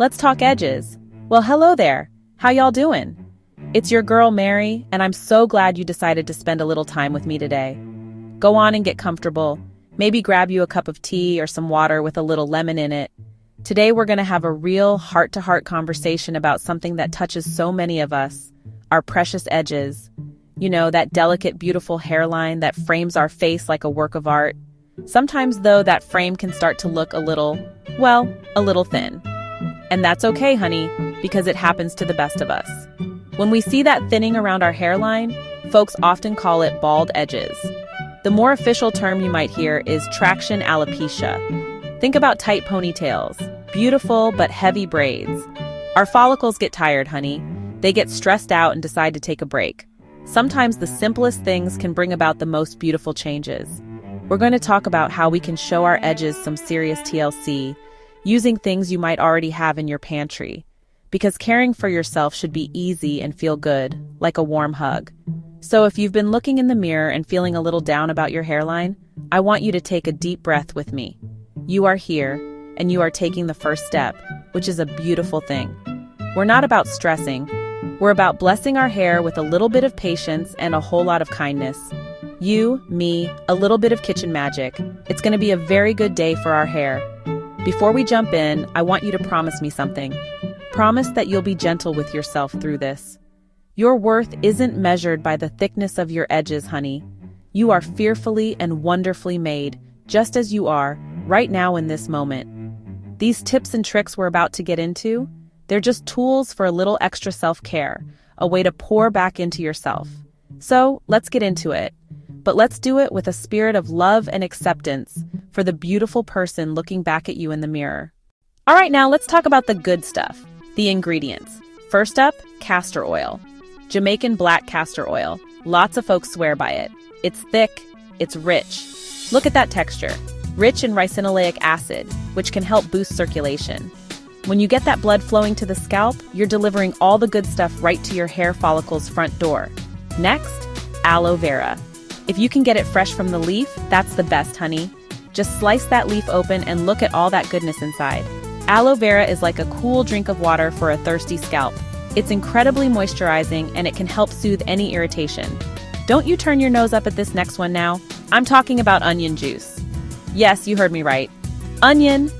Let's talk edges. Well, hello there. How y'all doing? It's your girl Mary, and I'm so glad you decided to spend a little time with me today. Go on and get comfortable. Maybe grab you a cup of tea or some water with a little lemon in it. Today we're going to have a real heart-to-heart conversation about something that touches so many of us, our precious edges. You know, that delicate, beautiful hairline that frames our face like a work of art. Sometimes, though, that frame can start to look a little thin. And that's okay, honey, because it happens to the best of us. When we see that thinning around our hairline, folks often call it bald edges. The more official term you might hear is traction alopecia. Think about tight ponytails, beautiful but heavy braids. Our follicles get tired, honey. They get stressed out and decide to take a break. Sometimes the simplest things can bring about the most beautiful changes. We're going to talk about how we can show our edges some serious TLC, using things you might already have in your pantry. Because caring for yourself should be easy and feel good, like a warm hug. So if you've been looking in the mirror and feeling a little down about your hairline, I want you to take a deep breath with me. You are here, and you are taking the first step, which is a beautiful thing. We're not about stressing. We're about blessing our hair with a little bit of patience and a whole lot of kindness. You, me, a little bit of kitchen magic. It's going to be a very good day for our hair. Before we jump in, I want you to promise me something. Promise that you'll be gentle with yourself through this. Your worth isn't measured by the thickness of your edges, honey. You are fearfully and wonderfully made, just as you are, right now in this moment. These tips and tricks we're about to get into, they're just tools for a little extra self-care, a way to pour back into yourself. So, let's get into it. But let's do it with a spirit of love and acceptance for the beautiful person looking back at you in the mirror. All right, now let's talk about the good stuff, the ingredients. First up, castor oil. Jamaican black castor oil. Lots of folks swear by it. It's thick, it's rich. Look at that texture. Rich in ricinoleic acid, which can help boost circulation. When you get that blood flowing to the scalp, you're delivering all the good stuff right to your hair follicle's front door. Next, aloe vera. If you can get it fresh from the leaf, that's the best, honey. Just slice that leaf open and look at all that goodness inside. Aloe vera is like a cool drink of water for a thirsty scalp. It's incredibly moisturizing and it can help soothe any irritation. Don't you turn your nose up at this next one now. I'm talking about onion juice. Yes, you heard me right. Onion.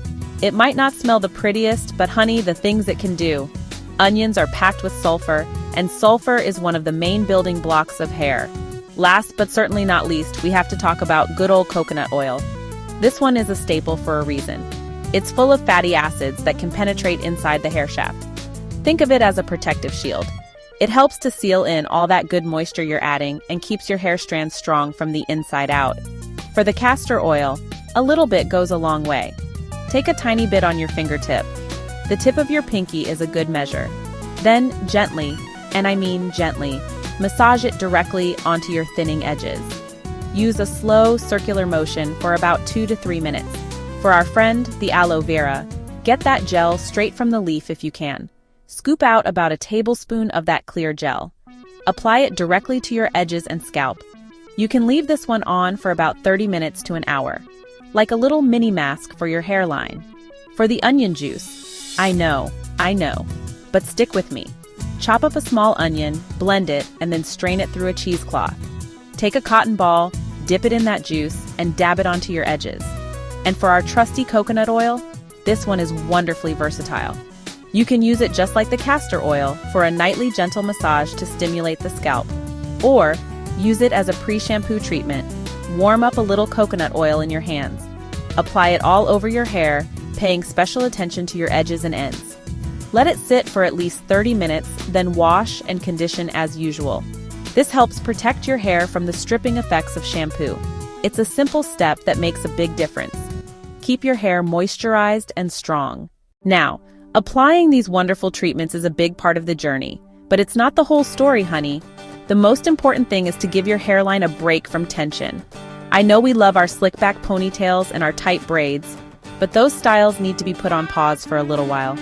It might not smell the prettiest, but honey, the things it can do. Onions are packed with sulfur, and sulfur is one of the main building blocks of hair. Last but certainly not least, we have to talk about good old coconut oil. This one is a staple for a reason. It's full of fatty acids that can penetrate inside the hair shaft. Think of it as a protective shield. It helps to seal in all that good moisture you're adding and keeps your hair strands strong from the inside out. For the castor oil, a little bit goes a long way. Take a tiny bit on your fingertip. The tip of your pinky is a good measure. Then gently, and I mean gently, massage it directly onto your thinning edges. Use a slow circular motion for about 2 to 3 minutes. For our friend, the aloe vera, get that gel straight from the leaf if you can. Scoop out about a tablespoon of that clear gel. Apply it directly to your edges and scalp. You can leave this one on for about 30 minutes to an hour, like a little mini mask for your hairline. For the onion juice, I know, but stick with me. Chop up a small onion, blend it, and then strain it through a cheesecloth. Take a cotton ball, dip it in that juice, and dab it onto your edges. And for our trusty coconut oil, this one is wonderfully versatile. You can use it just like the castor oil for a nightly gentle massage to stimulate the scalp. Or use it as a pre-shampoo treatment. Warm up a little coconut oil in your hands. Apply it all over your hair, paying special attention to your edges and ends. Let it sit for at least 30 minutes, then wash and condition as usual. This helps protect your hair from the stripping effects of shampoo. It's a simple step that makes a big difference. Keep your hair moisturized and strong. Now, applying these wonderful treatments is a big part of the journey, but it's not the whole story, honey. The most important thing is to give your hairline a break from tension. I know we love our slick back ponytails and our tight braids, but those styles need to be put on pause for a little while.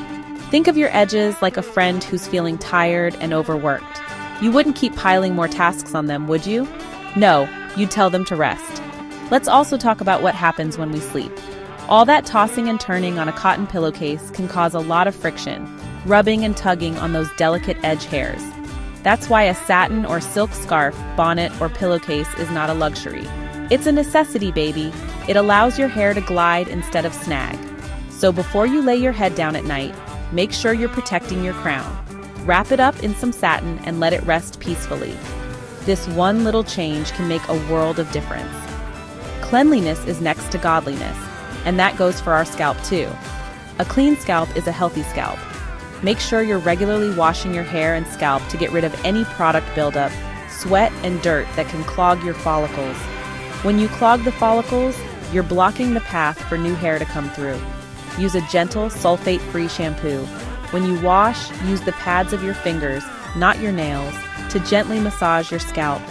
Think of your edges like a friend who's feeling tired and overworked. You wouldn't keep piling more tasks on them, would you? No, you'd tell them to rest. Let's also talk about what happens when we sleep. All that tossing and turning on a cotton pillowcase can cause a lot of friction, rubbing and tugging on those delicate edge hairs. That's why a satin or silk scarf, bonnet, or pillowcase is not a luxury. It's a necessity, baby. It allows your hair to glide instead of snag. So before you lay your head down at night, make sure you're protecting your crown. Wrap it up in some satin and let it rest peacefully. This one little change can make a world of difference. Cleanliness is next to godliness, and that goes for our scalp too. A clean scalp is a healthy scalp. Make sure you're regularly washing your hair and scalp to get rid of any product buildup, sweat, and dirt that can clog your follicles. When you clog the follicles, you're blocking the path for new hair to come through. Use a gentle, sulfate-free shampoo. When you wash, use the pads of your fingers, not your nails, to gently massage your scalp.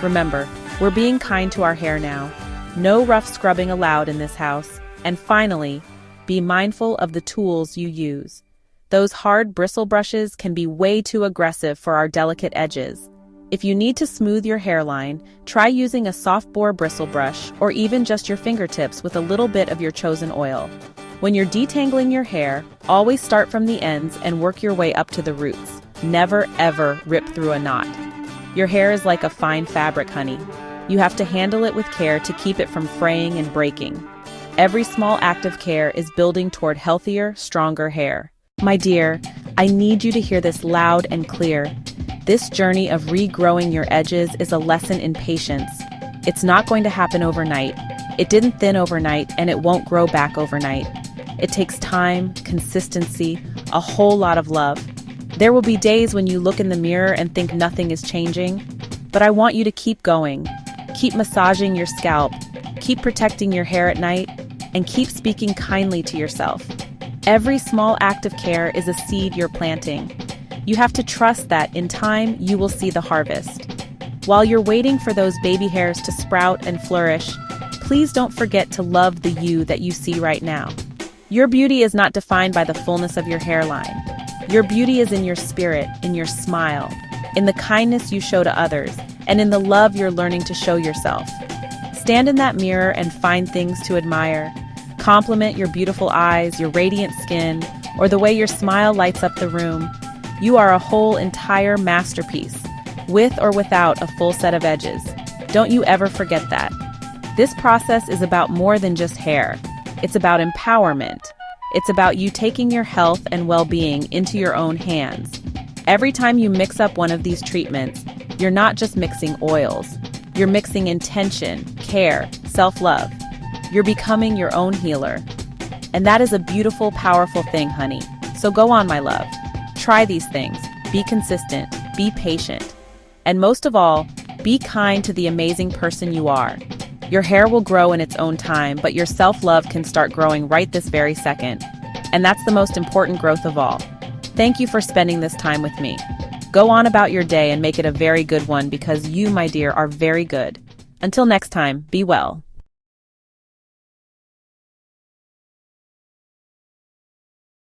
Remember, we're being kind to our hair now. No rough scrubbing allowed in this house. And finally, be mindful of the tools you use. Those hard bristle brushes can be way too aggressive for our delicate edges. If you need to smooth your hairline, try using a soft bore bristle brush or even just your fingertips with a little bit of your chosen oil. When you're detangling your hair, always start from the ends and work your way up to the roots. Never, ever rip through a knot. Your hair is like a fine fabric, honey. You have to handle it with care to keep it from fraying and breaking. Every small act of care is building toward healthier, stronger hair. My dear, I need you to hear this loud and clear. This journey of regrowing your edges is a lesson in patience. It's not going to happen overnight. It didn't thin overnight, and it won't grow back overnight. It takes time, consistency, a whole lot of love. There will be days when you look in the mirror and think nothing is changing, but I want you to keep going. Keep massaging your scalp, keep protecting your hair at night, and keep speaking kindly to yourself. Every small act of care is a seed you're planting. You have to trust that in time you will see the harvest. While you're waiting for those baby hairs to sprout and flourish, please don't forget to love the you that you see right now. Your beauty is not defined by the fullness of your hairline. Your beauty is in your spirit, in your smile, in the kindness you show to others, and in the love you're learning to show yourself. Stand in that mirror and find things to admire. Compliment your beautiful eyes, your radiant skin, or the way your smile lights up the room. You are a whole entire masterpiece, with or without a full set of edges. Don't you ever forget that. This process is about more than just hair. It's about empowerment. It's about you taking your health and well-being into your own hands. Every time you mix up one of these treatments, you're not just mixing oils. You're mixing intention, care, self-love. You're becoming your own healer. And that is a beautiful, powerful thing, honey. So go on, my love. Try these things. Be consistent. Be patient. And most of all, be kind to the amazing person you are. Your hair will grow in its own time, but your self-love can start growing right this very second. And that's the most important growth of all. Thank you for spending this time with me. Go on about your day and make it a very good one because you, my dear, are very good. Until next time, be well.